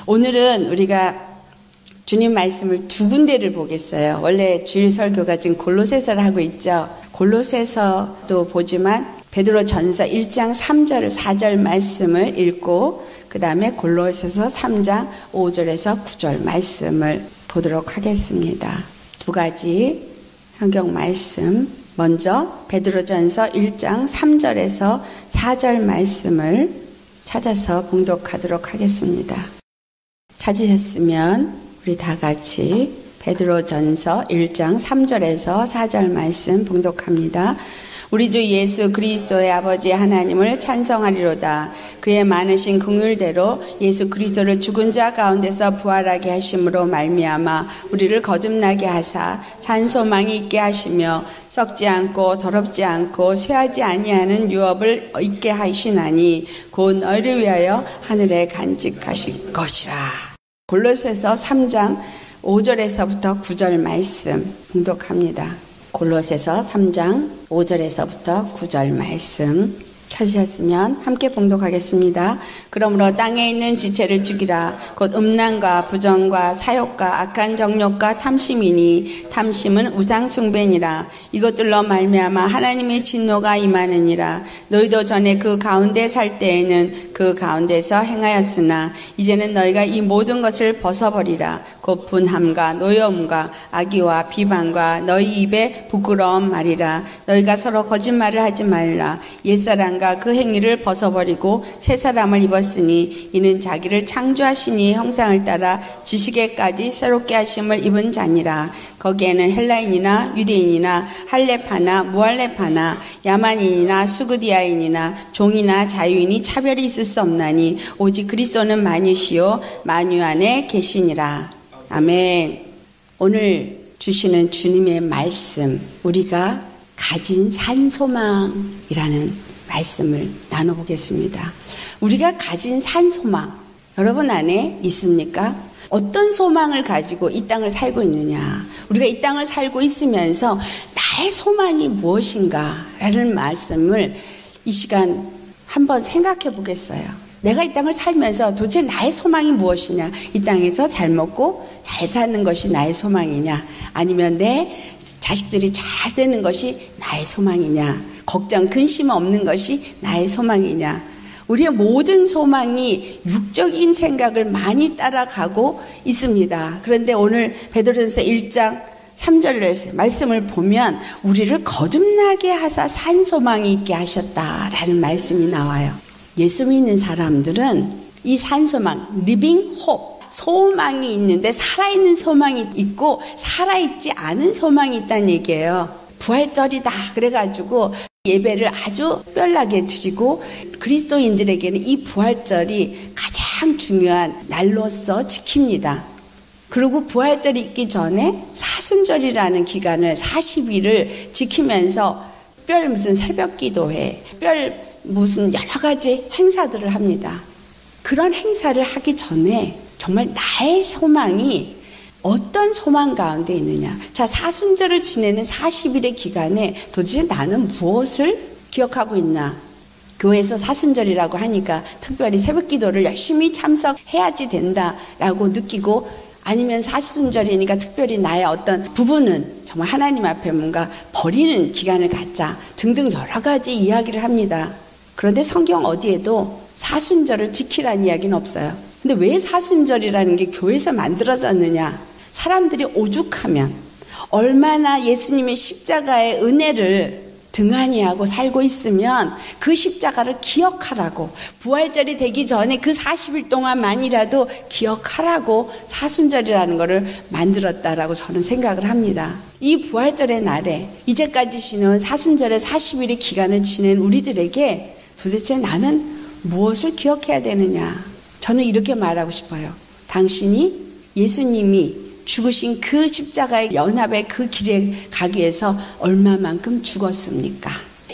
오늘은 우리가 주님 말씀을 두 군데를 보겠어요. 원래 주일 설교가 지금 골로새서를 하고 있죠. 골로새서도 보지만 베드로전서 1장 3절, 4절 말씀을 읽고 그 다음에 골로새서 3장 5절에서 9절 말씀을 보도록 하겠습니다. 두 가지 성경 말씀, 먼저 베드로전서 1장 3절에서 4절 말씀을 찾아서 봉독하도록 하겠습니다. 찾으셨으면 우리 다 같이 베드로전서 1장 3절에서 4절 말씀 봉독합니다. 우리 주 예수 그리스도의 아버지 하나님을 찬송하리로다. 그의 많으신 긍휼대로 예수 그리스도를 죽은 자 가운데서 부활하게 하심으로 말미암아 우리를 거듭나게 하사 산 소망이 있게 하시며 썩지 않고 더럽지 않고 쇠하지 아니하는 유업을 있게 하시나니 곧 너희를 위하여 하늘에 간직하실 것이라. 골로새서 3장 5절에서부터 9절 말씀 봉독합니다. 골로새서 3장 5절에서부터 9절 말씀 켜주셨으면 함께 봉독하겠습니다. 그러므로 땅에 있는 지체를 죽이라. 곧 음란과 부정과 사욕과 악한 정욕과 탐심이니 탐심은 우상숭배니라. 이것들로 말미암아 하나님의 진노가 임하느니라. 너희도 전에 그 가운데 살 때에는 그 가운데서 행하였으나 이제는 너희가 이 모든 것을 벗어버리라. 곧 분함과 노여움과 악의와 비방과 너희 입에 부끄러운 말이라. 너희가 서로 거짓말을 하지 말라. 옛사람과 그 행위를 벗어버리고 새 사람을 입었으니 이는 자기를 창조하시니 형상을 따라 지식에까지 새롭게 하심을 입은 자니라. 거기에는 헬라인이나 유대인이나 할레파나 무할레파나 야만인이나 수구디아인이나 종이나 자유인이 차별이 있을 수 없나니 오직 그리스도는 만유시요 만유 안에 계시니라. 아멘. 오늘 주시는 주님의 말씀, 우리가 가진 산소망이라는 말씀을 나눠보겠습니다. 우리가 가진 산소망, 여러분 안에 있습니까? 어떤 소망을 가지고 이 땅을 살고 있느냐? 우리가 이 땅을 살고 있으면서 나의 소망이 무엇인가라는 말씀을 이 시간 한번 생각해 보겠어요. 내가 이 땅을 살면서 도대체 나의 소망이 무엇이냐? 이 땅에서 잘 먹고 잘 사는 것이 나의 소망이냐? 아니면 내 자식들이 잘 되는 것이 나의 소망이냐? 걱정, 근심 없는 것이 나의 소망이냐? 우리의 모든 소망이 육적인 생각을 많이 따라가고 있습니다. 그런데 오늘 베드로전서 1장 3절에서 말씀을 보면 우리를 거듭나게 하사 산 소망이 있게 하셨다라는 말씀이 나와요. 예수 믿는 사람들은 이 산 소망, living hope, 소망이 있는데 살아있는 소망이 있고 살아있지 않은 소망이 있다는 얘기예요. 부활절이다 그래가지고 예배를 아주 특별하게 드리고 그리스도인들에게는 이 부활절이 가장 중요한 날로서 지킵니다. 그리고 부활절이 있기 전에 사순절이라는 기간을 40일을 지키면서 특별 무슨 새벽 기도회, 특별 무슨 여러 가지 행사들을 합니다. 그런 행사를 하기 전에 정말 나의 소망이 어떤 소망 가운데 있느냐. 자, 사순절을 지내는 40일의 기간에 도대체 나는 무엇을 기억하고 있나. 교회에서 사순절이라고 하니까 특별히 새벽 기도를 열심히 참석해야지 된다라고 느끼고, 아니면 사순절이니까 특별히 나의 어떤 부분은 정말 하나님 앞에 뭔가 버리는 기간을 갖자 등등 여러 가지 이야기를 합니다. 그런데 성경 어디에도 사순절을 지키라는 이야기는 없어요. 근데 왜 사순절이라는 게 교회에서 만들어졌느냐? 사람들이 오죽하면 얼마나 예수님의 십자가의 은혜를 등한히 하고 살고 있으면 그 십자가를 기억하라고, 부활절이 되기 전에 그 40일 동안만이라도 기억하라고 사순절이라는 것을 만들었다라고 저는 생각을 합니다. 이 부활절의 날에 이제까지 지난 사순절의 40일의 기간을 지낸 우리들에게 도대체 나는 무엇을 기억해야 되느냐? 저는 이렇게 말하고 싶어요. 당신이 예수님이 죽으신 그 십자가의 연합의 그 길에 가기 위해서 얼마만큼 죽었습니까?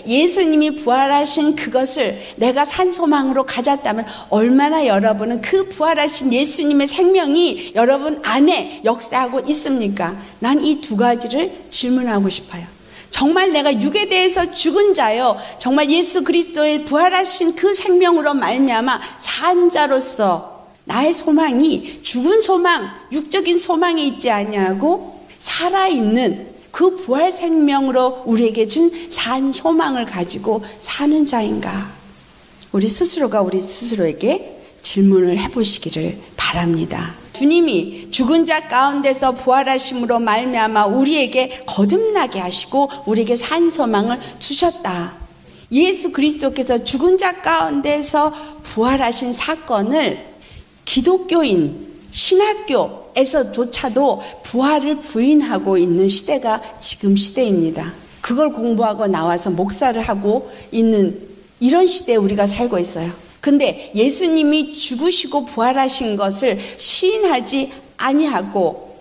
예수님이 부활하신 그것을 내가 산소망으로 가졌다면 얼마나 여러분은 그 부활하신 예수님의 생명이 여러분 안에 역사하고 있습니까? 난 이 두 가지를 질문하고 싶어요. 정말 내가 육에 대해서 죽은 자요, 정말 예수 그리스도의 부활하신 그 생명으로 말미암아 산 자로서 나의 소망이 죽은 소망, 육적인 소망이 있지 아니하고 살아있는 그 부활 생명으로 우리에게 준 산 소망을 가지고 사는 자인가? 우리 스스로가 우리 스스로에게 질문을 해보시기를 바랍니다. 주님이 죽은 자 가운데서 부활하심으로 말미암아 우리에게 거듭나게 하시고 우리에게 산 소망을 주셨다. 예수 그리스도께서 죽은 자 가운데서 부활하신 사건을 기독교인 신학교에서조차도 부활을 부인하고 있는 시대가 지금 시대입니다. 그걸 공부하고 나와서 목사를 하고 있는 이런 시대에 우리가 살고 있어요. 근데 예수님이 죽으시고 부활하신 것을 시인하지 아니하고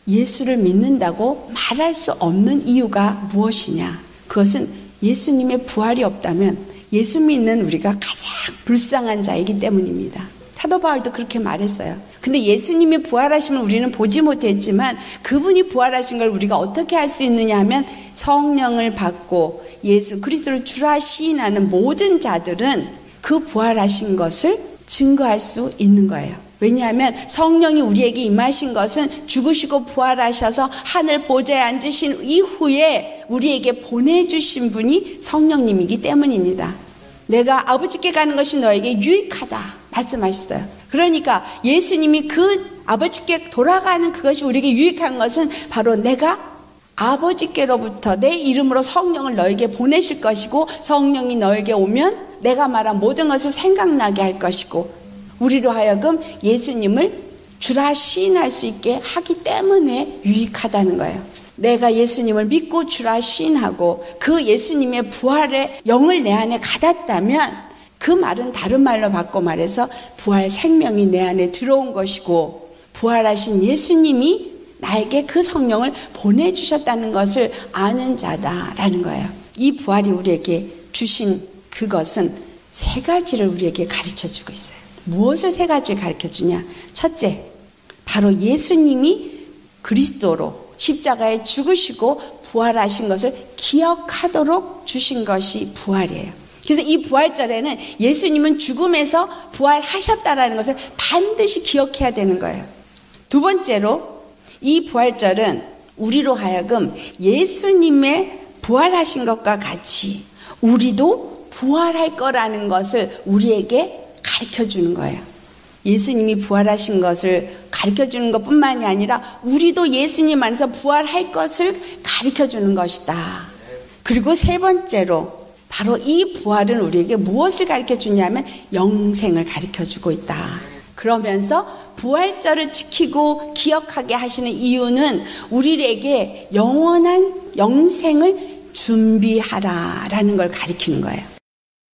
예수를 믿는다고 말할 수 없는 이유가 무엇이냐? 그것은 예수님의 부활이 없다면 예수 믿는 우리가 가장 불쌍한 자이기 때문입니다. 사도 바울도 그렇게 말했어요. 근데 예수님이 부활하심을 우리는 보지 못했지만 그분이 부활하신 걸 우리가 어떻게 할 수 있느냐 하면 성령을 받고 예수 그리스도를 주라 시인하는 모든 자들은 그 부활하신 것을 증거할 수 있는 거예요. 왜냐하면 성령이 우리에게 임하신 것은 죽으시고 부활하셔서 하늘 보좌에 앉으신 이후에 우리에게 보내주신 분이 성령님이기 때문입니다. 내가 아버지께 가는 것이 너에게 유익하다 말씀하셨어요. 그러니까 예수님이 그 아버지께 돌아가는 그것이 우리에게 유익한 것은 바로 내가 아버지께로부터 내 이름으로 성령을 너에게 보내실 것이고 성령이 너에게 오면 내가 말한 모든 것을 생각나게 할 것이고 우리로 하여금 예수님을 주라 시인할 수 있게 하기 때문에 유익하다는 거예요. 내가 예수님을 믿고 주라 시인하고 그 예수님의 부활의 영을 내 안에 가졌다면 그 말은 다른 말로 바꿔 말해서 부활 생명이 내 안에 들어온 것이고 부활하신 예수님이 나에게 그 성령을 보내주셨다는 것을 아는 자다라는 거예요. 이 부활이 우리에게 주신 그것은 세 가지를 우리에게 가르쳐주고 있어요. 무엇을 세 가지를 가르쳐주냐? 첫째, 바로 예수님이 그리스도로 십자가에 죽으시고 부활하신 것을 기억하도록 주신 것이 부활이에요. 그래서 이 부활절에는 예수님은 죽음에서 부활하셨다라는 것을 반드시 기억해야 되는 거예요. 두 번째로 이 부활절은 우리로 하여금 예수님의 부활하신 것과 같이 우리도 부활할 거라는 것을 우리에게 가르쳐주는 거예요. 예수님이 부활하신 것을 가르쳐주는 것뿐만이 아니라 우리도 예수님 안에서 부활할 것을 가르쳐주는 것이다. 그리고 세 번째로 바로 이 부활은 우리에게 무엇을 가르쳐주냐면 영생을 가르쳐주고 있다. 그러면서 부활절을 지키고 기억하게 하시는 이유는 우리에게 영원한 영생을 준비하라라는 걸 가리키는 거예요.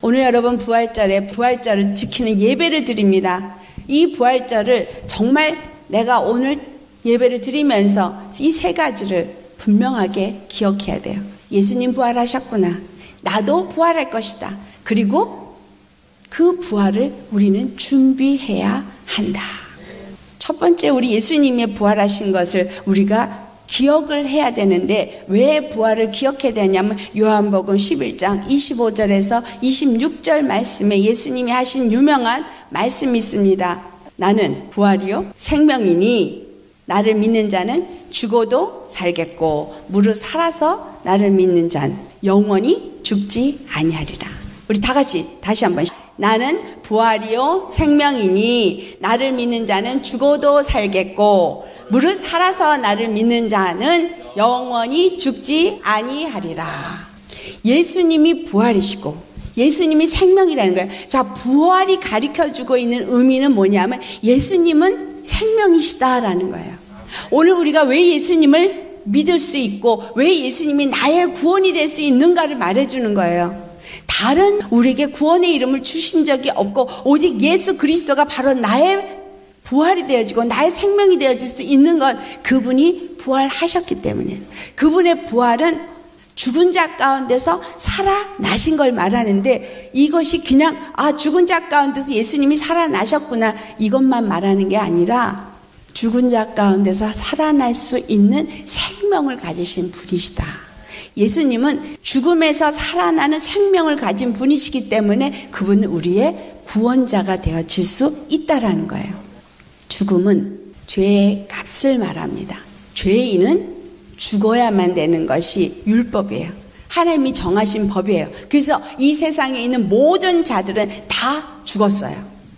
오늘 여러분 부활절에 부활절을 지키는 예배를 드립니다. 이 부활절을 정말 내가 오늘 예배를 드리면서 이 세 가지를 분명하게 기억해야 돼요. 예수님 부활하셨구나. 나도 부활할 것이다. 그리고 그 부활을 우리는 준비해야 한다. 첫 번째 우리 예수님의 부활하신 것을 우리가 기억을 해야 되는데 왜 부활을 기억해야 되냐면 요한복음 11장 25절에서 26절 말씀에 예수님이 하신 유명한 말씀이 있습니다. 나는 부활이요 생명이니 나를 믿는 자는 죽어도 살겠고 무릇 살아서 나를 믿는 자는 영원히 죽지 아니하리라. 우리 다 같이 다시 한번 나는 부활이요 생명이니 나를 믿는 자는 죽어도 살겠고 무릇 살아서 나를 믿는 자는 영원히 죽지 아니하리라. 예수님이 부활이시고 예수님이 생명이라는 거예요. 자, 부활이 가르쳐주고 있는 의미는 뭐냐면 예수님은 생명이시다라는 거예요. 오늘 우리가 왜 예수님을 믿을 수 있고 왜 예수님이 나의 구원이 될 수 있는가를 말해주는 거예요. 다른 우리에게 구원의 이름을 주신 적이 없고 오직 예수 그리스도가 바로 나의 부활이 되어지고 나의 생명이 되어질 수 있는 건 그분이 부활하셨기 때문이에요. 그분의 부활은 죽은 자 가운데서 살아나신 걸 말하는데 이것이 그냥 죽은 자 가운데서 예수님이 살아나셨구나 이것만 말하는 게 아니라 죽은 자 가운데서 살아날 수 있는 생명을 가지신 분이시다. 예수님은 죽음에서 살아나는 생명을 가진 분이시기 때문에 그분은 우리의 구원자가 되어질 수 있다라는 거예요. 죽음은 죄의 값을 말합니다. 죄인은 죽어야만 되는 것이 율법이에요. 하나님이 정하신 법이에요. 그래서 이 세상에 있는 모든 자들은 다 죽었어요.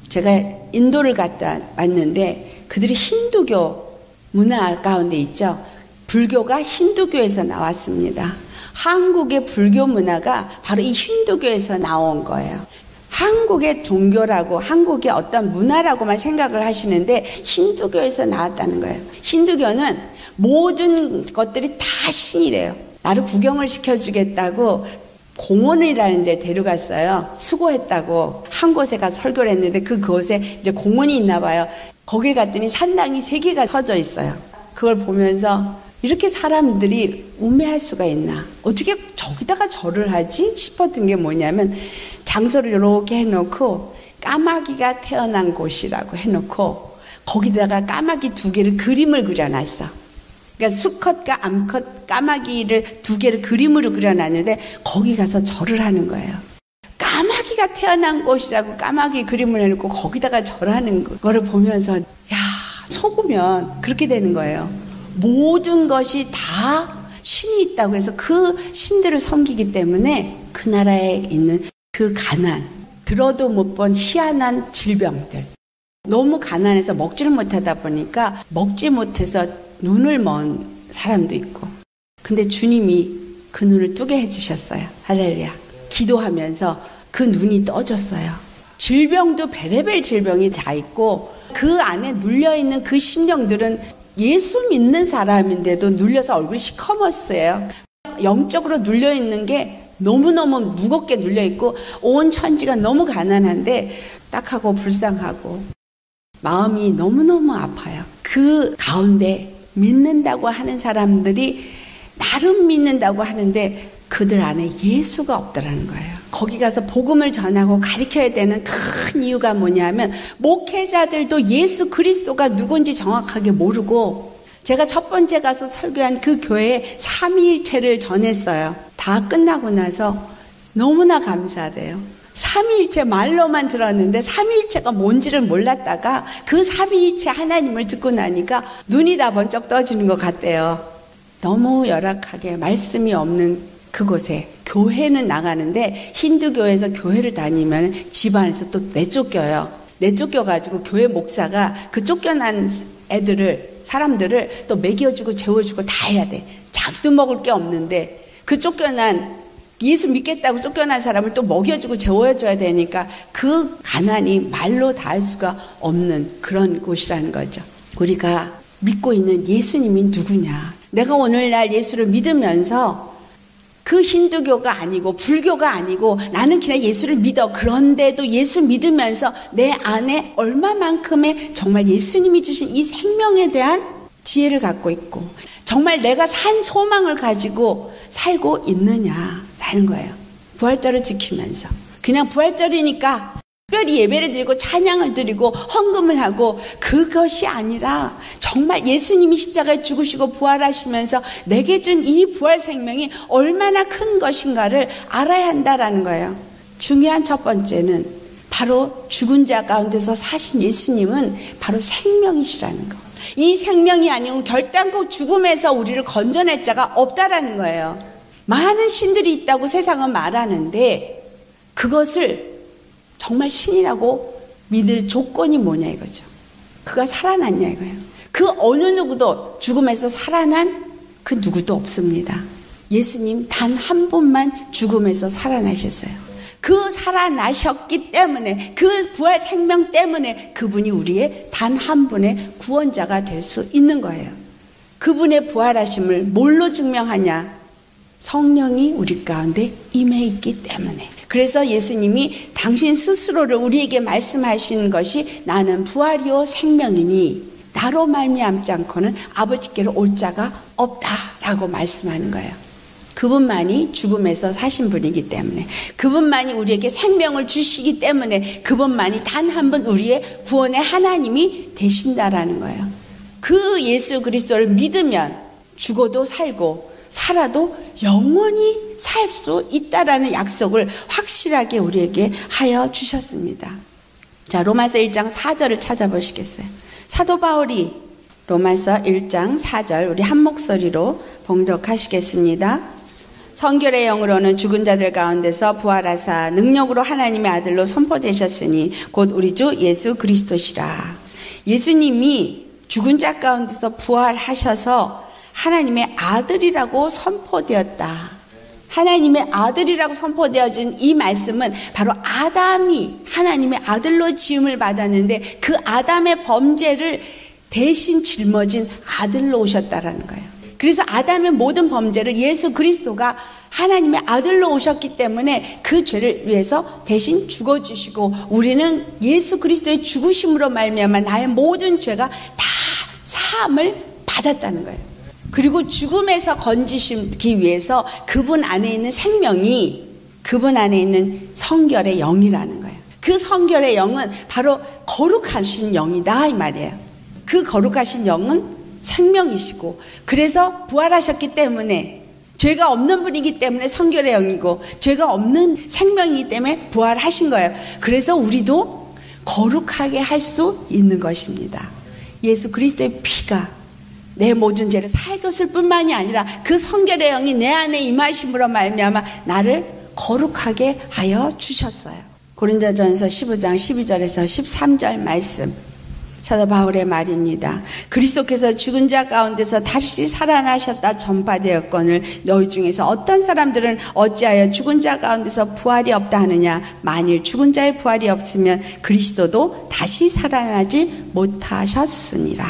제가 인도를 갔다 왔는데 그들이 힌두교 문화 가운데 있죠. 불교가 힌두교에서 나왔습니다. 한국의 불교 문화가 바로 이 힌두교에서 나온 거예요. 한국의 종교라고 한국의 어떤 문화라고만 생각을 하시는데 힌두교에서 나왔다는 거예요. 힌두교는 모든 것들이 다 신이래요. 나를 구경을 시켜주겠다고 공원이라는 데 데려갔어요. 수고했다고 한 곳에 가서 설교를 했는데 그곳에 이제 공원이 있나 봐요. 거길 갔더니 산당이 3개가 서져 있어요. 그걸 보면서 이렇게 사람들이 우매할 수가 있나? 어떻게 저기다가 절을 하지? 싶었던 게 뭐냐면 장소를 이렇게 해놓고 까마귀가 태어난 곳이라고 해놓고 거기다가 까마귀 2개를 그림을 그려놨어. 그러니까 수컷과 암컷 까마귀를 2개를 그림으로 그려놨는데 거기 가서 절을 하는 거예요. 까마귀가 태어난 곳이라고 까마귀 그림을 해놓고 거기다가 절하는 거를 보면서 야, 속으면 그렇게 되는 거예요. 모든 것이 다 신이 있다고 해서 그 신들을 섬기기 때문에 그 나라에 있는 그 가난, 들어도 못 본 희한한 질병들, 너무 가난해서 먹지를 못하다 보니까 먹지 못해서 눈을 먼 사람도 있고, 근데 주님이 그 눈을 뜨게 해주셨어요. 할렐루야. 기도하면서 그 눈이 떠졌어요. 질병도 베레벨 질병이 다 있고 그 안에 눌려있는 그 심령들은 예수 믿는 사람인데도 눌려서 얼굴이 시커멓어요. 영적으로 눌려있는 게 너무너무 무겁게 눌려있고 온 천지가 너무 가난한데 딱하고 불쌍하고 마음이 너무너무 아파요. 그 가운데 믿는다고 하는 사람들이 나름 믿는다고 하는데 그들 안에 예수가 없더라는 거예요. 거기 가서 복음을 전하고 가르쳐야 되는 큰 이유가 뭐냐면 목회자들도 예수 그리스도가 누군지 정확하게 모르고, 제가 첫 번째 가서 설교한 그 교회에 삼위일체를 전했어요. 다 끝나고 나서 너무나 감사하대요. 삼위일체 말로만 들었는데 삼위일체가 뭔지를 몰랐다가 그 삼위일체 하나님을 듣고 나니까 눈이 다 번쩍 떠지는 것 같대요. 너무 열악하게 말씀이 없는 그곳에 교회는 나가는데 힌두교에서 교회를 다니면 집안에서 또 내쫓겨요. 내쫓겨가지고 교회 목사가 그 쫓겨난 사람들을 또 먹여주고 재워주고 다 해야 돼. 자기도 먹을 게 없는데 그 쫓겨난 예수 믿겠다고 쫓겨난 사람을 또 먹여주고 재워줘야 되니까 그 가난이 말로 다 할 수가 없는 그런 곳이라는 거죠. 우리가 믿고 있는 예수님이 누구냐? 내가 오늘날 예수를 믿으면서 그 힌두교가 아니고 불교가 아니고 나는 그냥 예수를 믿어. 그런데도 예수 믿으면서 내 안에 얼마만큼의 정말 예수님이 주신 이 생명에 대한 지혜를 갖고 있고 정말 내가 산 소망을 가지고 살고 있느냐라는 거예요. 부활절을 지키면서 그냥 부활절이니까 특별히 예배를 드리고 찬양을 드리고 헌금을 하고 그것이 아니라 정말 예수님이 십자가에 죽으시고 부활하시면서 내게 준 이 부활 생명이 얼마나 큰 것인가를 알아야 한다라는 거예요. 중요한 첫 번째는 바로 죽은 자 가운데서 사신 예수님은 바로 생명이시라는 거. 이 생명이 아니면 결단코 죽음에서 우리를 건져낼 자가 없다라는 거예요. 많은 신들이 있다고 세상은 말하는데 그것을 정말 신이라고 믿을 조건이 뭐냐 이거죠. 그가 살아났냐 이거예요. 그 어느 누구도 죽음에서 살아난 그 누구도 없습니다. 예수님 단 한 분만 죽음에서 살아나셨어요. 그 살아나셨기 때문에 그 부활 생명 때문에 그분이 우리의 단 한 분의 구원자가 될 수 있는 거예요. 그분의 부활하심을 뭘로 증명하냐? 성령이 우리 가운데 임해 있기 때문에. 그래서 예수님이 당신 스스로를 우리에게 말씀하신 것이 나는 부활이요 생명이니 나로 말미암지 않고는 아버지께로 올 자가 없다라고 말씀하는 거예요. 그분만이 죽음에서 사신 분이기 때문에 그분만이 우리에게 생명을 주시기 때문에 그분만이 단 한 분 우리의 구원의 하나님이 되신다라는 거예요. 그 예수 그리스도를 믿으면 죽어도 살고 살아도 영원히 살 수 있다라는 약속을 확실하게 우리에게 하여 주셨습니다. 자, 로마서 1장 4절을 찾아보시겠어요? 사도 바울이 로마서 1장 4절 우리 한 목소리로 봉독하시겠습니다. 성결의 영으로는 죽은 자들 가운데서 부활하사 능력으로 하나님의 아들로 선포되셨으니 곧 우리 주 예수 그리스도시라. 예수님이 죽은 자 가운데서 부활하셔서 하나님의 아들이라고 선포되었다. 하나님의 아들이라고 선포되어진 이 말씀은 바로 아담이 하나님의 아들로 지음을 받았는데 그 아담의 범죄를 대신 짊어진 아들로 오셨다라는 거예요. 그래서 아담의 모든 범죄를 예수 그리스도가 하나님의 아들로 오셨기 때문에 그 죄를 위해서 대신 죽어주시고 우리는 예수 그리스도의 죽으심으로 말미암아 나의 모든 죄가 다 사함을 받았다는 거예요. 그리고 죽음에서 건지시기 위해서 그분 안에 있는 생명이 그분 안에 있는 성결의 영이라는 거예요. 그 성결의 영은 바로 거룩하신 영이다 이 말이에요. 그 거룩하신 영은 생명이시고 그래서 부활하셨기 때문에 죄가 없는 분이기 때문에 성결의 영이고 죄가 없는 생명이기 때문에 부활하신 거예요. 그래서 우리도 거룩하게 할 수 있는 것입니다. 예수 그리스도의 피가 내 모든 죄를 사해줬을 뿐만이 아니라 그 성결의 영이 내 안에 임하심으로 말미암아 나를 거룩하게 하여 주셨어요. 고린도전서 15장 12절에서 13절 말씀 사도 바울의 말입니다. 그리스도께서 죽은 자 가운데서 다시 살아나셨다 전파되었거늘 너희 중에서 어떤 사람들은 어찌하여 죽은 자 가운데서 부활이 없다 하느냐. 만일 죽은 자의 부활이 없으면 그리스도도 다시 살아나지 못하셨으니라.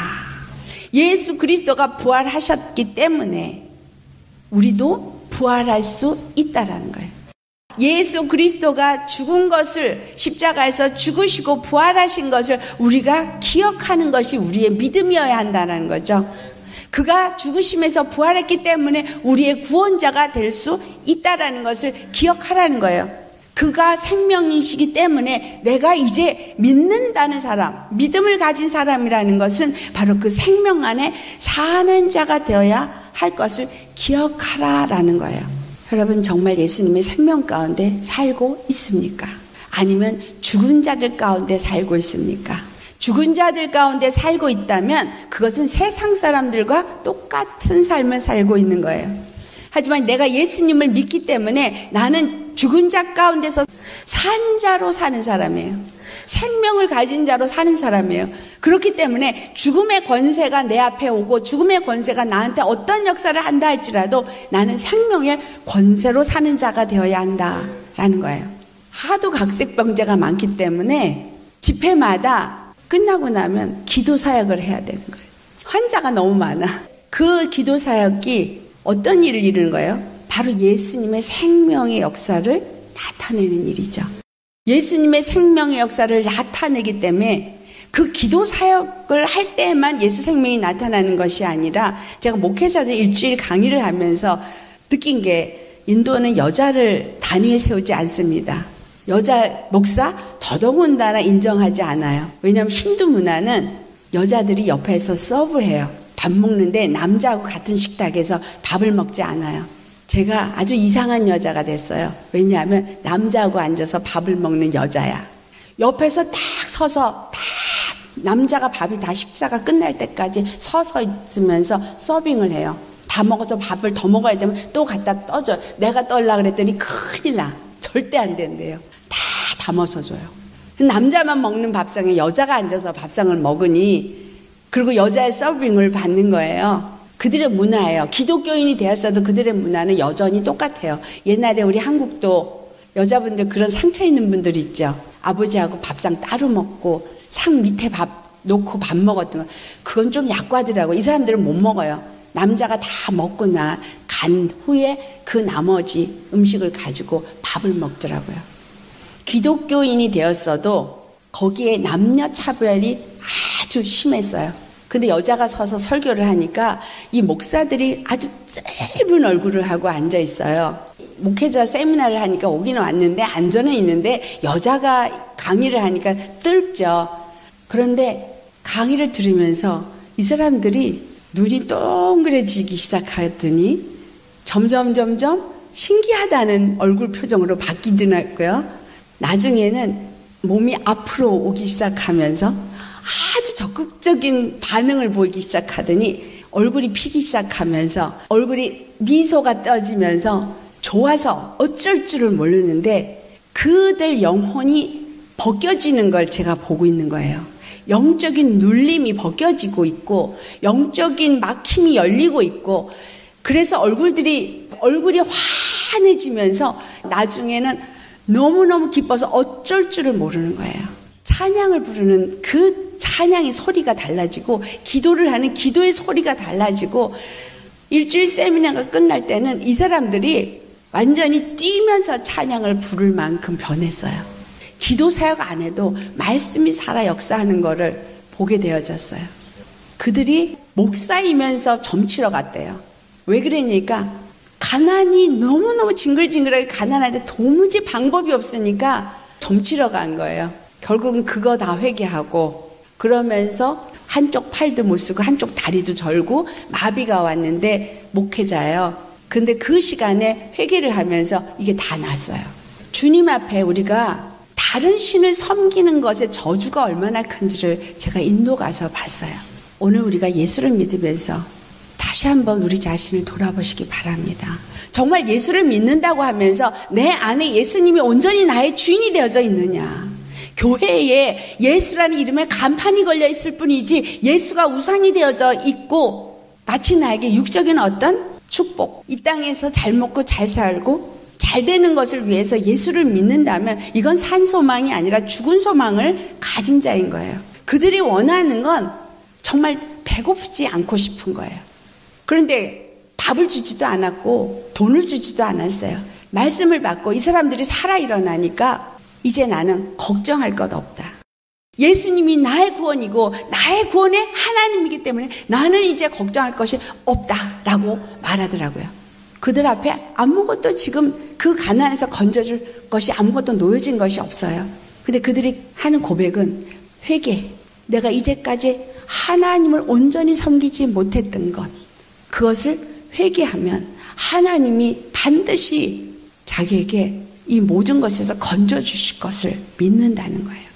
예수 그리스도가 부활하셨기 때문에 우리도 부활할 수 있다라는 거예요. 예수 그리스도가 죽은 것을 십자가에서 죽으시고 부활하신 것을 우리가 기억하는 것이 우리의 믿음이어야 한다는 거죠. 그가 죽으심에서 부활했기 때문에 우리의 구원자가 될 수 있다라는 것을 기억하라는 거예요. 그가 생명이시기 때문에 내가 이제 믿는다는 사람, 믿음을 가진 사람이라는 것은 바로 그 생명 안에 사는 자가 되어야 할 것을 기억하라라는 거예요. 여러분 정말 예수님의 생명 가운데 살고 있습니까? 아니면 죽은 자들 가운데 살고 있습니까? 죽은 자들 가운데 살고 있다면 그것은 세상 사람들과 똑같은 삶을 살고 있는 거예요. 하지만 내가 예수님을 믿기 때문에 나는 죽은 자 가운데서 산 자로 사는 사람이에요. 생명을 가진 자로 사는 사람이에요. 그렇기 때문에 죽음의 권세가 내 앞에 오고 죽음의 권세가 나한테 어떤 역사를 한다 할지라도 나는 생명의 권세로 사는 자가 되어야 한다라는 거예요. 하도 각색병제가 많기 때문에 집회마다 끝나고 나면 기도 사역을 해야 되는 거예요. 환자가 너무 많아. 그 기도 사역이 어떤 일을 이루는 거예요? 바로 예수님의 생명의 역사를 나타내는 일이죠. 예수님의 생명의 역사를 나타내기 때문에 그 기도 사역을 할 때만 예수 생명이 나타나는 것이 아니라 제가 목회자들 일주일 강의를 하면서 느낀 게 인도는 여자를 단위에 세우지 않습니다. 여자 목사 더더군다나 인정하지 않아요. 왜냐하면 힌두 문화는 여자들이 옆에서 서브해요. 밥 먹는데 남자하고 같은 식탁에서 밥을 먹지 않아요. 제가 아주 이상한 여자가 됐어요. 왜냐하면 남자하고 앉아서 밥을 먹는 여자야. 옆에서 딱 서서 딱 남자가 밥이 다 식사가 끝날 때까지 서서 있으면서 서빙을 해요. 다 먹어서 밥을 더 먹어야 되면 또 갖다 떠줘. 내가 떨라 그랬더니 큰일 나. 절대 안 된대요. 다 담아서 줘요. 남자만 먹는 밥상에 여자가 앉아서 밥상을 먹으니 그리고 여자의 서빙을 받는 거예요. 그들의 문화예요. 기독교인이 되었어도 그들의 문화는 여전히 똑같아요. 옛날에 우리 한국도 여자분들 그런 상처 있는 분들 있죠. 아버지하고 밥상 따로 먹고 상 밑에 밥 놓고 밥 먹었던 거. 그건 좀 약과더라고. 이 사람들은 못 먹어요. 남자가 다 먹고 간 후에 그 나머지 음식을 가지고 밥을 먹더라고요. 기독교인이 되었어도 거기에 남녀 차별이 아주 심했어요. 근데 여자가 서서 설교를 하니까 이 목사들이 아주 짧은 얼굴을 하고 앉아 있어요. 목회자 세미나를 하니까 오기는 왔는데 앉아는 있는데 여자가 강의를 하니까 뜰죠. 그런데 강의를 들으면서 이 사람들이 눈이 동그래지기 시작하더니 점점 신기하다는 얼굴 표정으로 바뀌더라고요. 나중에는 몸이 앞으로 오기 시작하면서 아주 적극적인 반응을 보이기 시작하더니 얼굴이 피기 시작하면서 얼굴이 미소가 떠지면서 좋아서 어쩔 줄을 모르는데 그들 영혼이 벗겨지는 걸 제가 보고 있는 거예요. 영적인 눌림이 벗겨지고 있고 영적인 막힘이 열리고 있고 그래서 얼굴이 환해지면서 나중에는 너무너무 기뻐서 어쩔 줄을 모르는 거예요. 찬양을 부르는 그 찬양의 소리가 달라지고 기도를 하는 기도의 소리가 달라지고 일주일 세미나가 끝날 때는 이 사람들이 완전히 뛰면서 찬양을 부를 만큼 변했어요. 기도 사역 안 해도 말씀이 살아 역사하는 거를 보게 되어졌어요. 그들이 목사이면서 점치러 갔대요. 왜 그러니까 가난이 너무너무 징글징글하게 가난한데 도무지 방법이 없으니까 점치러 간 거예요. 결국은 그거 다 회개하고 그러면서 한쪽 팔도 못 쓰고 한쪽 다리도 절고 마비가 왔는데 목회자예요. 근데 그 시간에 회개를 하면서 이게 다 났어요. 주님 앞에 우리가 다른 신을 섬기는 것의 저주가 얼마나 큰지를 제가 인도 가서 봤어요. 오늘 우리가 예수를 믿으면서 다시 한번 우리 자신을 돌아보시기 바랍니다. 정말 예수를 믿는다고 하면서 내 안에 예수님이 온전히 나의 주인이 되어져 있느냐. 교회에 예수라는 이름에 간판이 걸려 있을 뿐이지 예수가 우상이 되어져 있고 마치 나에게 육적인 어떤 축복, 이 땅에서 잘 먹고 잘 살고 잘 되는 것을 위해서 예수를 믿는다면 이건 산 소망이 아니라 죽은 소망을 가진 자인 거예요. 그들이 원하는 건 정말 배고프지 않고 싶은 거예요. 그런데 밥을 주지도 않았고 돈을 주지도 않았어요. 말씀을 받고 이 사람들이 살아 일어나니까 이제 나는 걱정할 것 없다. 예수님이 나의 구원이고 나의 구원의 하나님이기 때문에 나는 이제 걱정할 것이 없다라고 말하더라고요. 그들 앞에 아무것도 지금 그 가난에서 건져줄 것이 아무것도 놓여진 것이 없어요. 근데 그들이 하는 고백은 회개. 내가 이제까지 하나님을 온전히 섬기지 못했던 것. 그것을 회개하면 하나님이 반드시 자기에게 이 모든 것에서 건져주실 것을 믿는다는 거예요.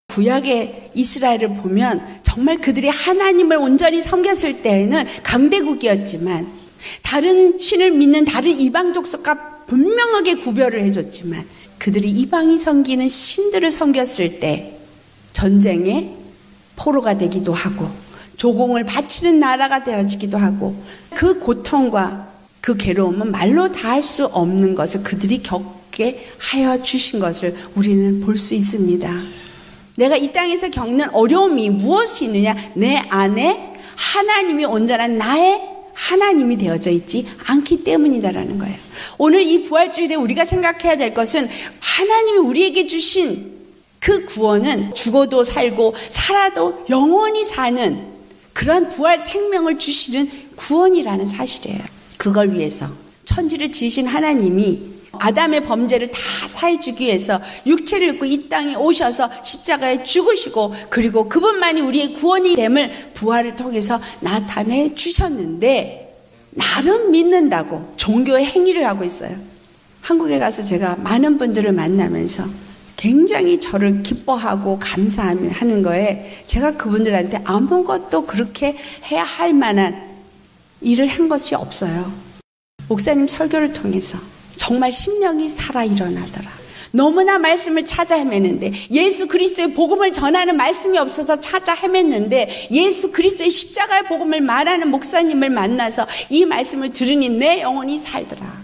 구약의 이스라엘을 보면 정말 그들이 하나님을 온전히 섬겼을 때에는 강대국이었지만 다른 신을 믿는 다른 이방 족속과 분명하게 구별을 해줬지만 그들이 이방이 섬기는 신들을 섬겼을 때 전쟁의 포로가 되기도 하고 조공을 바치는 나라가 되어지기도 하고 그 고통과 그 괴로움은 말로 다 할 수 없는 것을 그들이 겪게 하여 주신 것을 우리는 볼 수 있습니다. 내가 이 땅에서 겪는 어려움이 무엇이 있느냐? 내 안에 하나님이 온전한 나의 하나님이 되어져 있지 않기 때문이다라는 거예요. 오늘 이 부활주일에 우리가 생각해야 될 것은 하나님이 우리에게 주신 그 구원은 죽어도 살고 살아도 영원히 사는 그런 부활 생명을 주시는 구원이라는 사실이에요. 그걸 위해서 천지를 지으신 하나님이 아담의 범죄를 다 사해주기 위해서 육체를 입고 이 땅에 오셔서 십자가에 죽으시고 그리고 그분만이 우리의 구원이 됨을 부활을 통해서 나타내 주셨는데 나름 믿는다고 종교의 행위를 하고 있어요. 한국에 가서 제가 많은 분들을 만나면서 굉장히 저를 기뻐하고 감사하는 거에 제가 그분들한테 아무것도 그렇게 해야 할 만한 일을 한 것이 없어요. 목사님 설교를 통해서 정말 심령이 살아 일어나더라. 너무나 말씀을 찾아 헤매는데 예수 그리스도의 복음을 전하는 말씀이 없어서 찾아 헤맸는데 예수 그리스도의 십자가의 복음을 말하는 목사님을 만나서 이 말씀을 들으니 내 영혼이 살더라.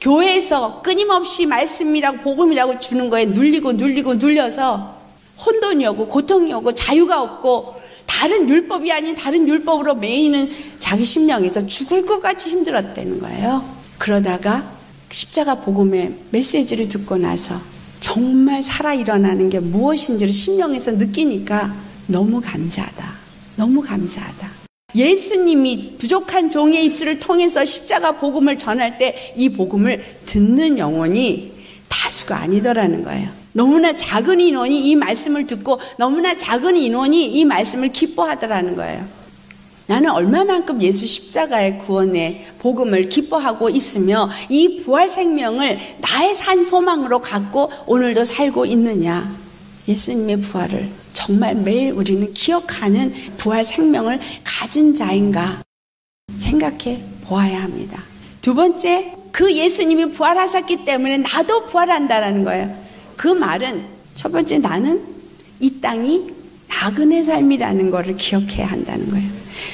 교회에서 끊임없이 말씀이라고 복음이라고 주는 거에 눌려서 혼돈이 오고 고통이 오고 자유가 없고 다른 율법이 아닌 다른 율법으로 매이는 자기 심령에서 죽을 것 같이 힘들었다는 거예요. 그러다가 십자가 복음의 메시지를 듣고 나서 정말 살아 일어나는 게 무엇인지를 심령에서 느끼니까 너무 감사하다. 너무 감사하다. 예수님이 부족한 종의 입술을 통해서 십자가 복음을 전할 때 이 복음을 듣는 영혼이 다수가 아니더라는 거예요. 너무나 작은 인원이 이 말씀을 듣고 너무나 작은 인원이 이 말씀을 기뻐하더라는 거예요. 나는 얼마만큼 예수 십자가의 구원의 복음을 기뻐하고 있으며 이 부활 생명을 나의 산 소망으로 갖고 오늘도 살고 있느냐. 예수님의 부활을 정말 매일 우리는 기억하는 부활 생명을 가진 자인가 생각해 보아야 합니다. 두 번째, 그 예수님이 부활하셨기 때문에 나도 부활한다라는 거예요. 그 말은 첫 번째, 나는 이 땅이 나그네 삶이라는 것을 기억해야 한다는 거예요.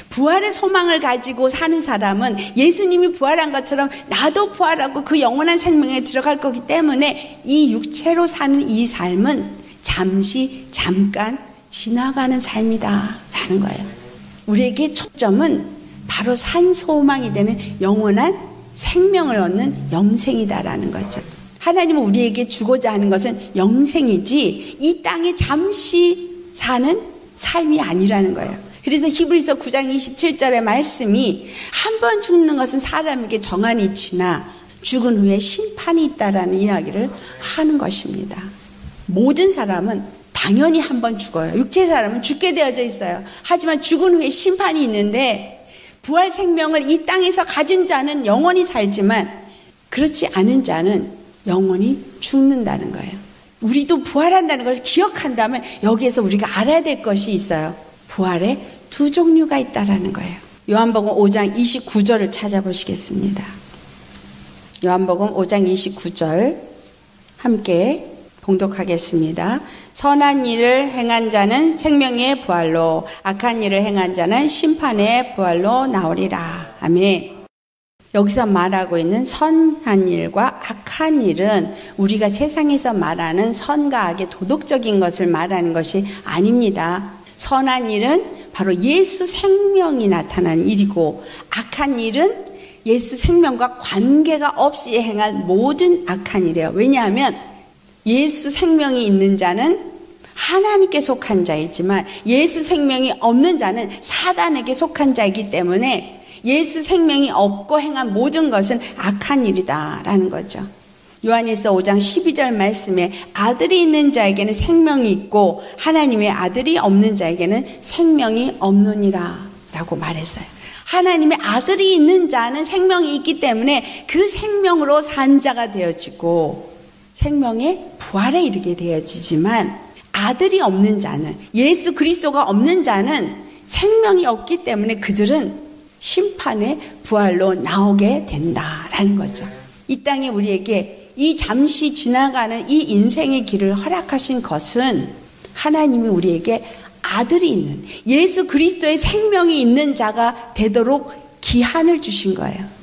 부활의 소망을 가지고 사는 사람은 예수님이 부활한 것처럼 나도 부활하고 그 영원한 생명에 들어갈 거기 때문에 이 육체로 사는 이 삶은 잠깐 지나가는 삶이다 라는 거예요. 우리에게 초점은 바로 산 소망이 되는 영원한 생명을 얻는 영생이다라는 거죠. 하나님은 우리에게 주고자 하는 것은 영생이지 이 땅에 잠시 사는 삶이 아니라는 거예요. 그래서 히브리서 9장 27절의 말씀이 한 번 죽는 것은 사람에게 정한이 있으나 죽은 후에 심판이 있다라는 이야기를 하는 것입니다. 모든 사람은 당연히 한 번 죽어요. 육체의 사람은 죽게 되어져 있어요. 하지만 죽은 후에 심판이 있는데 부활 생명을 이 땅에서 가진 자는 영원히 살지만 그렇지 않은 자는 영원히 죽는다는 거예요. 우리도 부활한다는 것을 기억한다면 여기에서 우리가 알아야 될 것이 있어요. 부활의 두 종류가 있다라는 거예요. 요한복음 5장 29절을 찾아보시겠습니다. 요한복음 5장 29절 함께 봉독하겠습니다. 선한 일을 행한 자는 생명의 부활로, 악한 일을 행한 자는 심판의 부활로 나오리라. 아멘. 여기서 말하고 있는 선한 일과 악한 일은 우리가 세상에서 말하는 선과 악의 도덕적인 것을 말하는 것이 아닙니다. 선한 일은 바로 예수 생명이 나타나는 일이고, 악한 일은 예수 생명과 관계가 없이 행한 모든 악한 일이에요. 왜냐하면 예수 생명이 있는 자는 하나님께 속한 자이지만 예수 생명이 없는 자는 사단에게 속한 자이기 때문에 예수 생명이 없고 행한 모든 것은 악한 일이다라는 거죠. 요한일서 5장 12절 말씀에 아들이 있는 자에게는 생명이 있고 하나님의 아들이 없는 자에게는 생명이 없느니라 라고 말했어요. 하나님의 아들이 있는 자는 생명이 있기 때문에 그 생명으로 산 자가 되어지고 생명의 부활에 이르게 되어지지만, 아들이 없는 자는, 예수 그리스도가 없는 자는 생명이 없기 때문에 그들은 심판의 부활로 나오게 된다라는 거죠. 이 땅에 우리에게 이 잠시 지나가는 이 인생의 길을 허락하신 것은 하나님이 우리에게 아들이 있는, 예수 그리스도의 생명이 있는 자가 되도록 기한을 주신 거예요.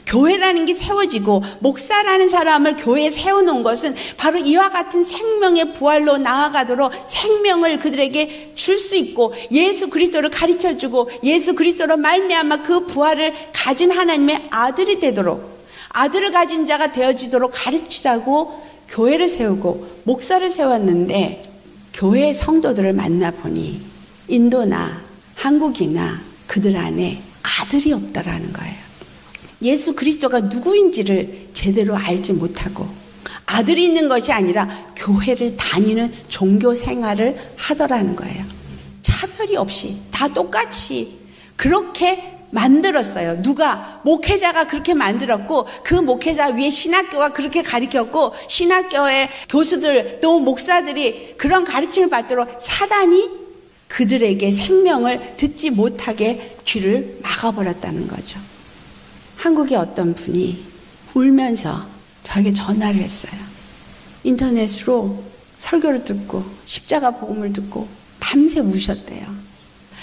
교회라는 게 세워지고 목사라는 사람을 교회에 세워놓은 것은 바로 이와 같은 생명의 부활로 나아가도록 생명을 그들에게 줄 수 있고 예수 그리스도를 가르쳐주고 예수 그리스도로 말미암아 그 부활을 가진 하나님의 아들이 되도록, 아들을 가진 자가 되어지도록 가르치자고 교회를 세우고 목사를 세웠는데, 교회 성도들을 만나보니 인도나 한국이나 그들 안에 아들이 없더라는 거예요. 예수 그리스도가 누구인지를 제대로 알지 못하고 아들이 있는 것이 아니라 교회를 다니는 종교 생활을 하더라는 거예요. 차별이 없이 다 똑같이 그렇게 만들었어요. 누가? 목회자가 그렇게 만들었고 그 목회자 위에 신학교가 그렇게 가르쳤고 신학교의 교수들 또 목사들이 그런 가르침을 받도록 사단이 그들에게 생명을 듣지 못하게 귀를 막아버렸다는 거죠. 한국의 어떤 분이 울면서 저에게 전화를 했어요. 인터넷으로 설교를 듣고 십자가 복음을 듣고 밤새 우셨대요.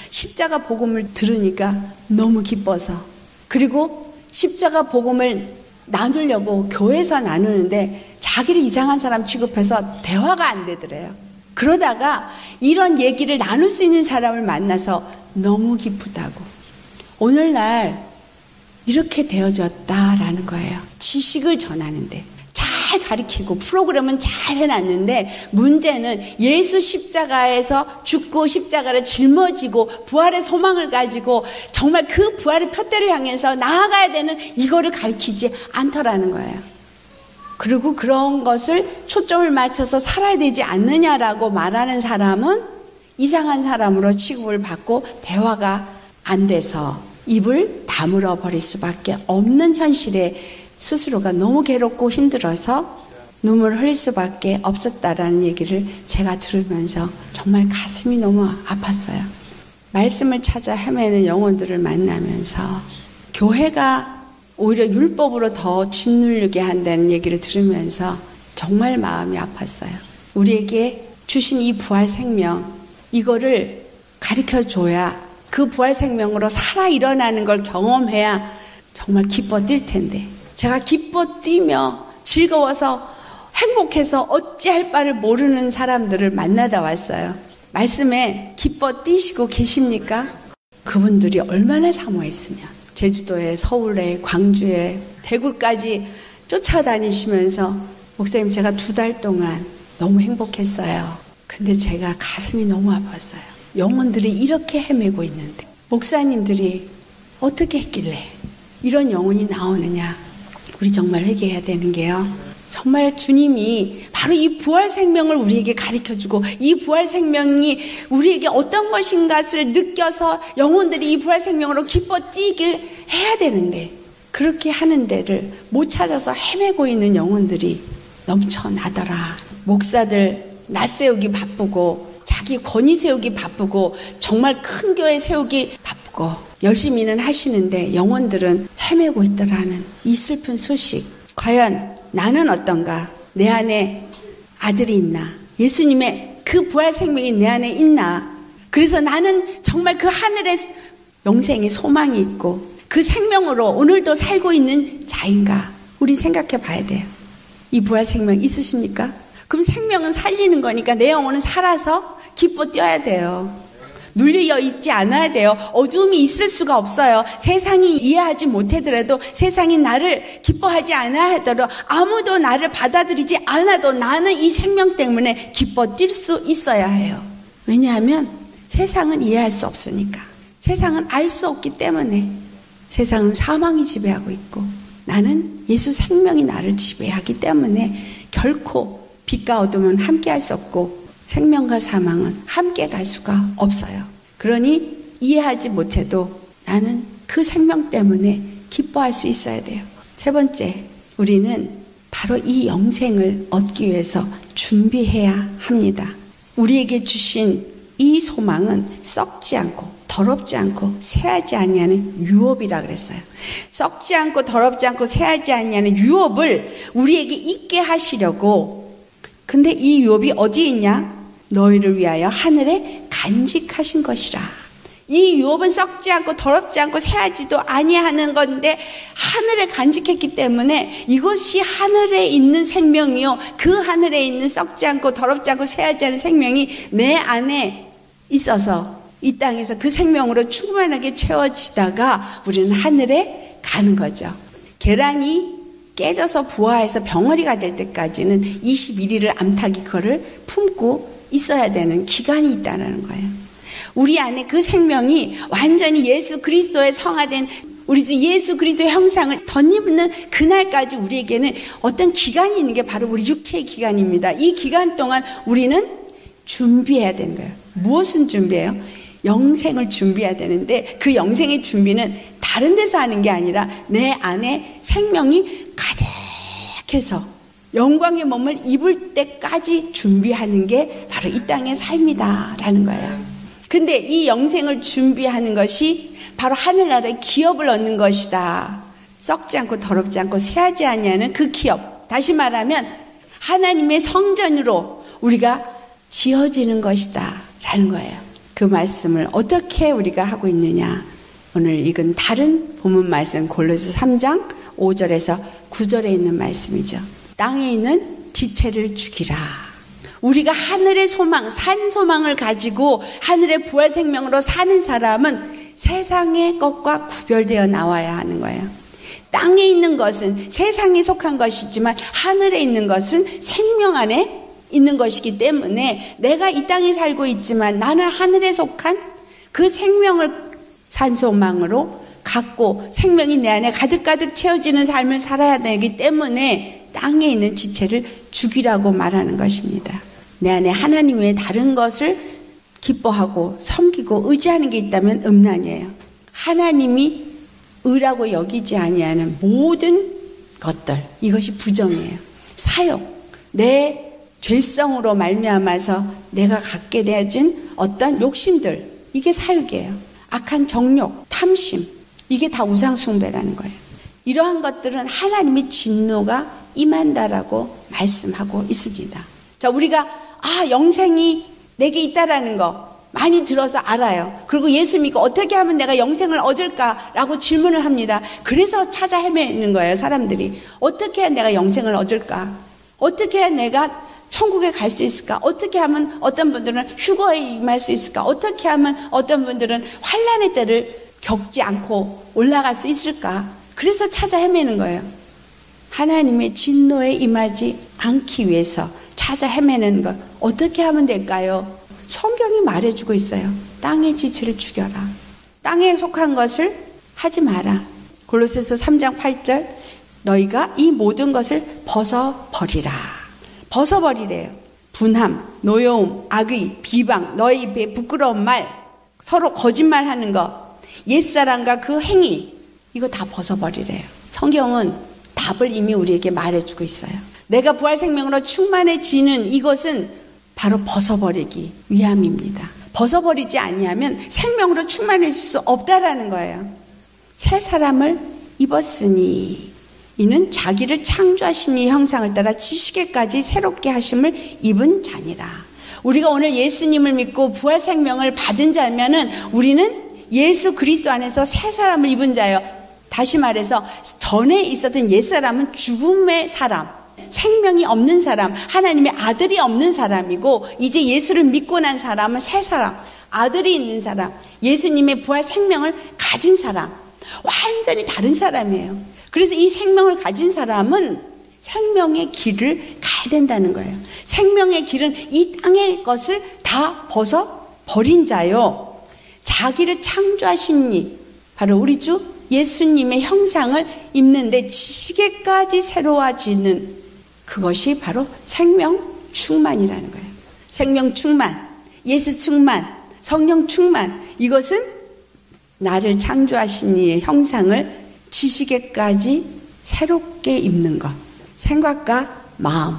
십자가 복음을 들으니까 너무 기뻐서, 그리고 십자가 복음을 나누려고 교회에서 나누는데 자기를 이상한 사람 취급해서 대화가 안 되더래요. 그러다가 이런 얘기를 나눌 수 있는 사람을 만나서 너무 기쁘다고, 오늘날 이렇게 되어졌다라는 거예요. 지식을 전하는데 잘 가르치고 프로그램은 잘 해놨는데 문제는 예수 십자가에서 죽고 십자가를 짊어지고 부활의 소망을 가지고 정말 그 부활의 표대를 향해서 나아가야 되는 이거를 가르치지 않더라는 거예요. 그리고 그런 것을 초점을 맞춰서 살아야 되지 않느냐라고 말하는 사람은 이상한 사람으로 취급을 받고 대화가 안 돼서 입을 다물어 버릴 수밖에 없는 현실에 스스로가 너무 괴롭고 힘들어서 눈물을 흘릴 수밖에 없었다라는 얘기를 제가 들으면서 정말 가슴이 너무 아팠어요. 말씀을 찾아 헤매는 영혼들을 만나면서 교회가 오히려 율법으로 더 짓누르게 한다는 얘기를 들으면서 정말 마음이 아팠어요. 우리에게 주신 이 부활 생명, 이거를 가르쳐줘야 그 부활 생명으로 살아 일어나는 걸 경험해야 정말 기뻐 뛸 텐데, 제가 기뻐 뛰며 즐거워서 행복해서 어찌할 바를 모르는 사람들을 만나다 왔어요. 말씀에 기뻐 뛰시고 계십니까? 그분들이 얼마나 사모했으면 제주도에, 서울에, 광주에, 대구까지 쫓아다니시면서 목사님, 제가 2달 동안 너무 행복했어요. 근데 제가 가슴이 너무 아팠어요. 영혼들이 이렇게 헤매고 있는데 목사님들이 어떻게 했길래 이런 영혼이 나오느냐. 우리 정말 회개해야 되는 게요, 정말 주님이 바로 이 부활 생명을 우리에게 가르쳐주고 이 부활 생명이 우리에게 어떤 것인가를 느껴서 영혼들이 이 부활 생명으로 기뻐 뛰길 해야 되는데, 그렇게 하는 데를 못 찾아서 헤매고 있는 영혼들이 넘쳐나더라. 목사들 낯세우기 바쁘고 자기 권위 세우기 바쁘고 정말 큰 교회 세우기 바쁘고 열심히는 하시는데 영혼들은 헤매고 있더라는 이 슬픈 소식. 과연 나는 어떤가? 내 안에 아들이 있나? 예수님의 그 부활 생명이 내 안에 있나? 그래서 나는 정말 그 하늘의 영생의 소망이 있고 그 생명으로 오늘도 살고 있는 자인가? 우리 생각해 봐야 돼요. 이 부활 생명 있으십니까? 그럼 생명은 살리는 거니까 내 영혼은 살아서 기뻐 뛰어야 돼요. 눌려 있지 않아야 돼요. 어두움이 있을 수가 없어요. 세상이 이해하지 못하더라도, 세상이 나를 기뻐하지 않아 하더라도, 아무도 나를 받아들이지 않아도 나는 이 생명 때문에 기뻐 뛸 수 있어야 해요. 왜냐하면 세상은 이해할 수 없으니까. 세상은 알 수 없기 때문에. 세상은 사망이 지배하고 있고 나는 예수 생명이 나를 지배하기 때문에 결코 빛과 어둠은 함께 할 수 없고 생명과 사망은 함께 갈 수가 없어요. 그러니 이해하지 못해도 나는 그 생명 때문에 기뻐할 수 있어야 돼요. 세 번째, 우리는 바로 이 영생을 얻기 위해서 준비해야 합니다. 우리에게 주신 이 소망은 썩지 않고 더럽지 않고 새하지 아니하는 유업이라 그랬어요. 썩지 않고 더럽지 않고 새하지 아니하는 유업을 우리에게 있게 하시려고. 근데 이 유업이 어디에 있냐? 너희를 위하여 하늘에 간직하신 것이라. 이 유업은 썩지 않고 더럽지 않고 새하지도 아니하는 건데 하늘에 간직했기 때문에 이것이 하늘에 있는 생명이요, 그 하늘에 있는 썩지 않고 더럽지 않고 새하지 않은 생명이 내 안에 있어서 이 땅에서 그 생명으로 충만하게 채워지다가 우리는 하늘에 가는 거죠. 계란이 깨져서 부화해서 벙어리가 될 때까지는 21일을 암탉이 그거를 품고 있어야 되는 기간이 있다는 거예요. 우리 안에 그 생명이 완전히 예수 그리스도의 성화된 우리 주 예수 그리스도의 형상을 덧입는 그날까지 우리에게는 어떤 기간이 있는 게 바로 우리 육체의 기간입니다. 이 기간 동안 우리는 준비해야 되는 거예요. 무엇은 준비해요? 영생을 준비해야 되는데 그 영생의 준비는 다른 데서 하는 게 아니라 내 안에 생명이 가득해서 영광의 몸을 입을 때까지 준비하는 게 바로 이 땅의 삶이다라는 거예요. 근데 이 영생을 준비하는 것이 바로 하늘나라의 기업을 얻는 것이다. 썩지 않고 더럽지 않고 새하지 아니하는 그 기업. 다시 말하면 하나님의 성전으로 우리가 지어지는 것이다 라는 거예요. 그 말씀을 어떻게 우리가 하고 있느냐. 오늘 읽은 다른 본문 말씀 골로새 3장 5절에서 9절에 있는 말씀이죠. 땅에 있는 지체를 죽이라. 우리가 하늘의 소망, 산 소망을 가지고 하늘의 부활 생명으로 사는 사람은 세상의 것과 구별되어 나와야 하는 거예요. 땅에 있는 것은 세상에 속한 것이지만 하늘에 있는 것은 생명 안에 있는 것이기 때문에 내가 이 땅에 살고 있지만 나는 하늘에 속한 그 생명을 산 소망으로 갖고 생명이 내 안에 가득가득 채워지는 삶을 살아야 되기 때문에 땅에 있는 지체를 죽이라고 말하는 것입니다. 내 안에 하나님 외에 다른 것을 기뻐하고 섬기고 의지하는 게 있다면 음란이에요. 하나님이 의라고 여기지 아니하는 모든 것들, 이것이 부정이에요. 사욕, 내 죄성으로 말미암아서 내가 갖게 되어진 어떤 욕심들, 이게 사육이에요. 악한 정욕, 탐심, 이게 다 우상숭배라는 거예요. 이러한 것들은 하나님의 진노가 임한다라고 말씀하고 있습니다. 자, 우리가 영생이 내게 있다라는 거 많이 들어서 알아요. 그리고 예수 믿고 어떻게 하면 내가 영생을 얻을까라고 질문을 합니다. 그래서 찾아 헤매는 거예요, 사람들이. 어떻게 해야 내가 영생을 얻을까? 어떻게 해야 내가 천국에 갈 수 있을까? 어떻게 하면 어떤 분들은 휴거에 임할 수 있을까? 어떻게 하면 어떤 분들은 환난의 때를 겪지 않고 올라갈 수 있을까? 그래서 찾아 헤매는 거예요. 하나님의 진노에 임하지 않기 위해서 찾아 헤매는 것, 어떻게 하면 될까요? 성경이 말해주고 있어요. 땅의 지체를 죽여라. 땅에 속한 것을 하지 마라. 골로새서 3장 8절, 너희가 이 모든 것을 벗어버리라. 벗어버리래요. 분함, 노여움, 악의, 비방, 너희 입에 부끄러운 말, 서로 거짓말하는 것, 옛사람과 그 행위, 이거 다 벗어버리래요. 성경은 답을 이미 우리에게 말해주고 있어요. 내가 부활 생명으로 충만해지는 이것은 바로 벗어버리기 위함입니다. 벗어버리지 아니하면 생명으로 충만해질 수 없다라는 거예요. 새 사람을 입었으니 이는 자기를 창조하신 이 형상을 따라 지식에까지 새롭게 하심을 입은 자니라. 우리가 오늘 예수님을 믿고 부활 생명을 받은 자면은 우리는 예수 그리스도 안에서 새 사람을 입은 자예요. 다시 말해서 전에 있었던 옛사람은 죽음의 사람, 생명이 없는 사람, 하나님의 아들이 없는 사람이고, 이제 예수를 믿고 난 사람은 새 사람, 아들이 있는 사람, 예수님의 부활 생명을 가진 사람, 완전히 다른 사람이에요. 그래서 이 생명을 가진 사람은 생명의 길을 가야 된다는 거예요. 생명의 길은 이 땅의 것을 다 벗어버린 자요, 자기를 창조하신 이, 바로 우리 주 예수님의 형상을 입는데 지식에까지 새로워지는 그것이 바로 생명 충만이라는 거예요. 생명 충만, 예수 충만, 성령 충만, 이것은 나를 창조하신 이의 형상을 지식에까지 새롭게 입는 것, 생각과 마음,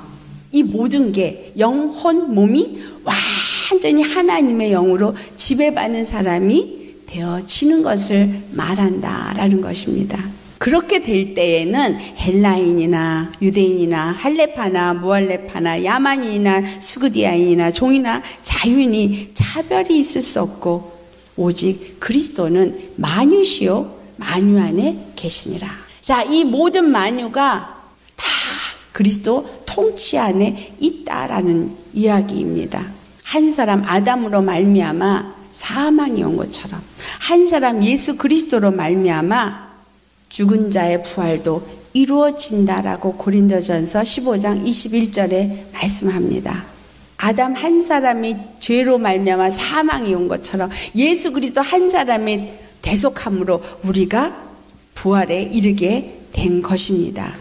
이 모든 게 영혼, 몸이 완전히 하나님의 영으로 지배받는 사람이 되어지는 것을 말한다라는 것입니다. 그렇게 될 때에는 헬라인이나 유대인이나 할레파나 무할레파나 야만인이나 수구디아인이나 종이나 자유인이 차별이 있을 수 없고 오직 그리스도는 만유시요 만유 안에 계시니라. 자, 이 모든 만유가 다 그리스도 통치 안에 있다라는 이야기입니다. 한 사람 아담으로 말미암아 사망이 온 것처럼 한 사람 예수 그리스도로 말미암아 죽은 자의 부활도 이루어진다라고 고린도전서 15장 21절에 말씀합니다. 아담 한 사람이 죄로 말미암아 사망이 온 것처럼 예수 그리스도 한 사람의 대속함으로 우리가 부활에 이르게 된 것입니다.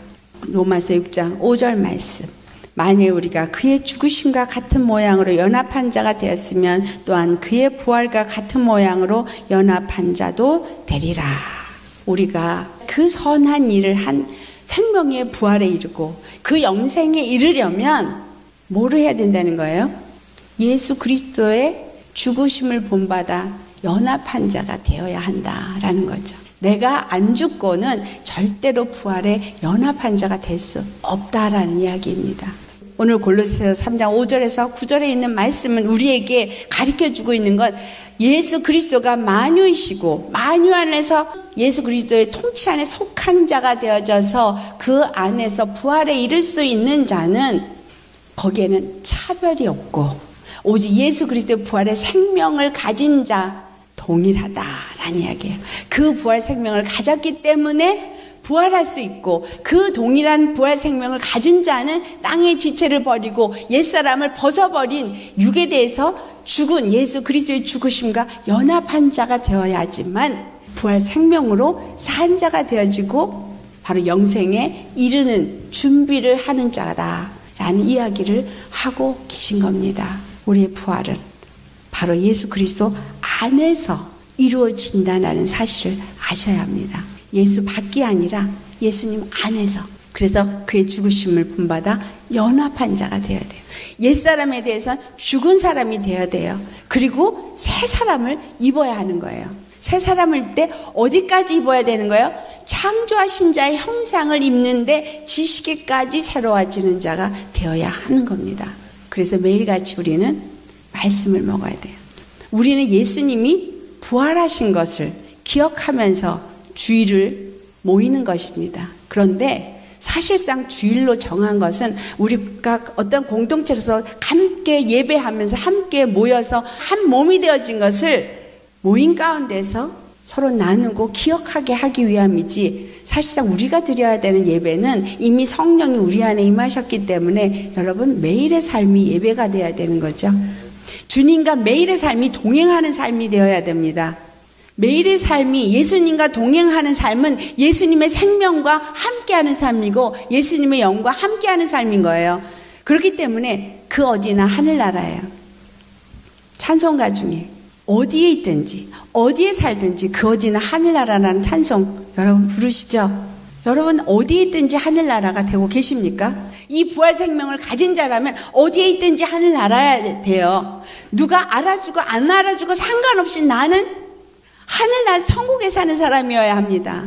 로마서 6장 5절 말씀. 만일 우리가 그의 죽으심과 같은 모양으로 연합한 자가 되었으면 또한 그의 부활과 같은 모양으로 연합한 자도 되리라. 우리가 그 선한 일을 한 생명의 부활에 이르고 그 영생에 이르려면 뭐를 해야 된다는 거예요? 예수 그리스도의 죽으심을 본받아 연합한 자가 되어야 한다라는 거죠. 내가 안 죽고는 절대로 부활에 연합한 자가 될 수 없다라는 이야기입니다. 오늘 골로새서 3장 5절에서 9절에 있는 말씀은 우리에게 가르쳐주고 있는 건 예수 그리스도가 만유이시고 만유 안에서 예수 그리스도의 통치 안에 속한 자가 되어져서 그 안에서 부활에 이를 수 있는 자는 거기에는 차별이 없고 오직 예수 그리스도의 부활의 생명을 가진 자 동일하다라는 이야기예요. 그 부활 생명을 가졌기 때문에 부활할 수 있고 그 동일한 부활 생명을 가진 자는 땅의 지체를 버리고 옛사람을 벗어버린 육에 대해서 죽은 예수 그리스도의 죽으심과 연합한 자가 되어야지만 부활 생명으로 산 자가 되어지고 바로 영생에 이르는 준비를 하는 자다라는 이야기를 하고 계신 겁니다. 우리의 부활은 바로 예수 그리스도 안에서 이루어진다는 사실을 아셔야 합니다. 예수 밖이 아니라 예수님 안에서 그래서 그의 죽으심을 본받아 연합한 자가 되어야 돼요. 옛사람에 대해서는 죽은 사람이 되어야 돼요. 그리고 새 사람을 입어야 하는 거예요. 새 사람일 때 어디까지 입어야 되는 거예요? 창조하신 자의 형상을 입는데 지식에까지 새로워지는 자가 되어야 하는 겁니다. 그래서 매일같이 우리는 말씀을 먹어야 돼요. 우리는 예수님이 부활하신 것을 기억하면서 주일을 모이는 것입니다. 그런데 사실상 주일로 정한 것은 우리가 어떤 공동체로서 함께 예배하면서 함께 모여서 한 몸이 되어진 것을 모임 가운데서 서로 나누고 기억하게 하기 위함이지, 사실상 우리가 드려야 되는 예배는 이미 성령이 우리 안에 임하셨기 때문에 여러분 매일의 삶이 예배가 되어야 되는 거죠. 주님과 매일의 삶이 동행하는 삶이 되어야 됩니다. 매일의 삶이 예수님과 동행하는 삶은 예수님의 생명과 함께하는 삶이고 예수님의 영과 함께하는 삶인 거예요. 그렇기 때문에 그 어디나 하늘나라예요. 찬송가 중에 어디에 있든지 어디에 살든지 그 어디나 하늘나라라는 찬송 여러분 부르시죠? 여러분 어디에 있든지 하늘나라가 되고 계십니까? 이 부활 생명을 가진 자라면 어디에 있든지 하늘나라야 돼요. 누가 알아주고 안 알아주고 상관없이 나는 하늘나라 천국에 사는 사람이어야 합니다.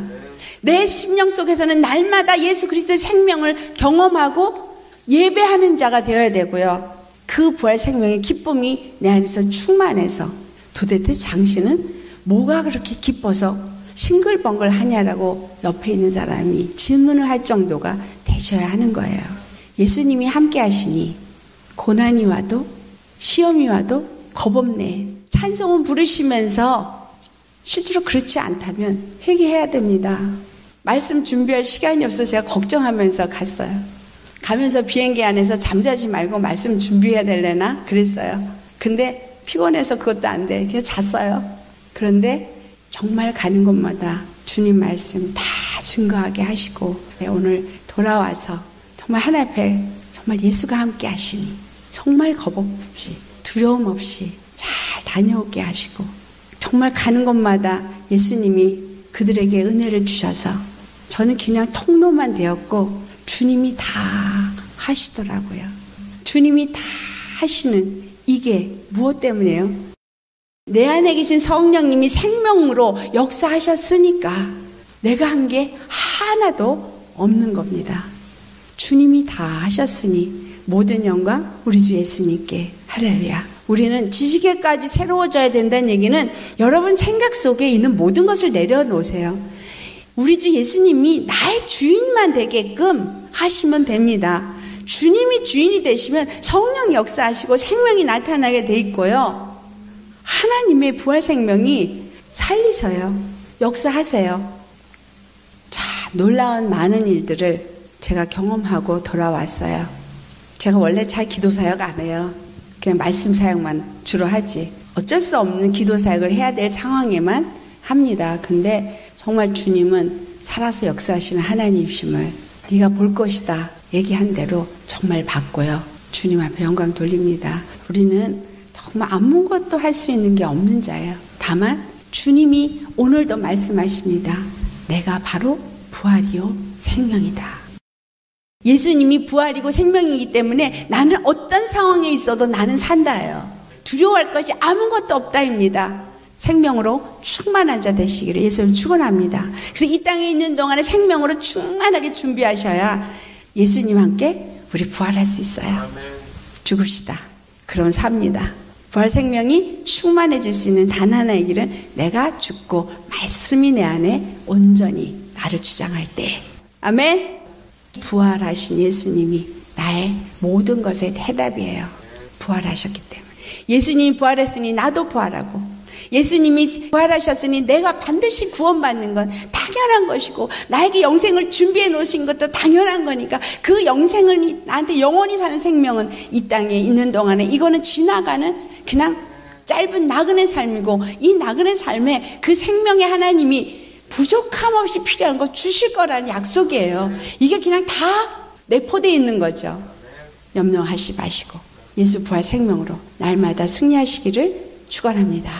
내 심령 속에서는 날마다 예수 그리스도의 생명을 경험하고 예배하는 자가 되어야 되고요. 그 부활 생명의 기쁨이 내 안에서 충만해서 도대체 당신은 뭐가 그렇게 기뻐서 싱글벙글 하냐라고 옆에 있는 사람이 질문을 할 정도가 되셔야 하는 거예요. 예수님이 함께 하시니 고난이 와도 시험이 와도 겁없네. 찬송은 부르시면서 실제로 그렇지 않다면 회개해야 됩니다. 말씀 준비할 시간이 없어서 제가 걱정하면서 갔어요. 가면서 비행기 안에서 잠자지 말고 말씀 준비해야 될래나 그랬어요. 근데 피곤해서 그것도 안 돼. 그래서 잤어요. 그런데 정말 가는 곳마다 주님 말씀 다 증거하게 하시고 오늘 돌아와서 정말 하나님 앞에 정말 예수가 함께 하시니 정말 겁 없이 두려움 없이 잘 다녀오게 하시고 정말 가는 곳마다 예수님이 그들에게 은혜를 주셔서 저는 그냥 통로만 되었고 주님이 다 하시더라고요. 주님이 다 하시는 이게 무엇 때문이에요? 내 안에 계신 성령님이 생명으로 역사하셨으니까 내가 한 게 하나도 없는 겁니다. 주님이 다 하셨으니 모든 영광 우리 주 예수님께. 할렐루야. 우리는 지식에까지 새로워져야 된다는 얘기는 여러분 생각 속에 있는 모든 것을 내려놓으세요. 우리 주 예수님이 나의 주인만 되게끔 하시면 됩니다. 주님이 주인이 되시면 성령 역사하시고 생명이 나타나게 돼 있고요. 하나님의 부활 생명이 살리서요. 역사하세요. 참 놀라운 많은 일들을 제가 경험하고 돌아왔어요. 제가 원래 잘 기도 사역 안 해요. 그냥 말씀 사역만 주로 하지. 어쩔 수 없는 기도 사역을 해야 될 상황에만 합니다. 근데 정말 주님은 살아서 역사하시는 하나님이심을 네가 볼 것이다 얘기한 대로 정말 봤고요. 주님 앞에 영광 돌립니다. 우리는 정말 아무것도 할 수 있는 게 없는 자예요. 다만 주님이 오늘도 말씀하십니다. 내가 바로 부활이요 생명이다. 예수님이 부활이고 생명이기 때문에 나는 어떤 상황에 있어도 나는 산다예요. 두려워할 것이 아무것도 없다입니다. 생명으로 충만한 자 되시기를 예수님 축원합니다. 그래서 이 땅에 있는 동안에 생명으로 충만하게 준비하셔야 예수님과 함께 우리 부활할 수 있어요. 죽읍시다. 그럼 삽니다. 부활 생명이 충만해질 수 있는 단 하나의 길은 내가 죽고 말씀이 내 안에 온전히 나를 주장할 때. 아멘. 부활하신 예수님이 나의 모든 것의 해답이에요. 부활하셨기 때문에. 예수님이 부활했으니 나도 부활하고, 예수님이 부활하셨으니 내가 반드시 구원받는 건 당연한 것이고, 나에게 영생을 준비해 놓으신 것도 당연한 거니까 그 영생을 나한테 영원히 사는 생명은 이 땅에 있는 동안에 이거는 지나가는 그냥 짧은 나그네 삶이고, 이 나그네 삶에 그 생명의 하나님이 부족함 없이 필요한 거 주실 거라는 약속이에요. 이게 그냥 다 내포되어 있는 거죠. 염려하지 마시고 예수 부활 생명으로 날마다 승리하시기를 축원합니다.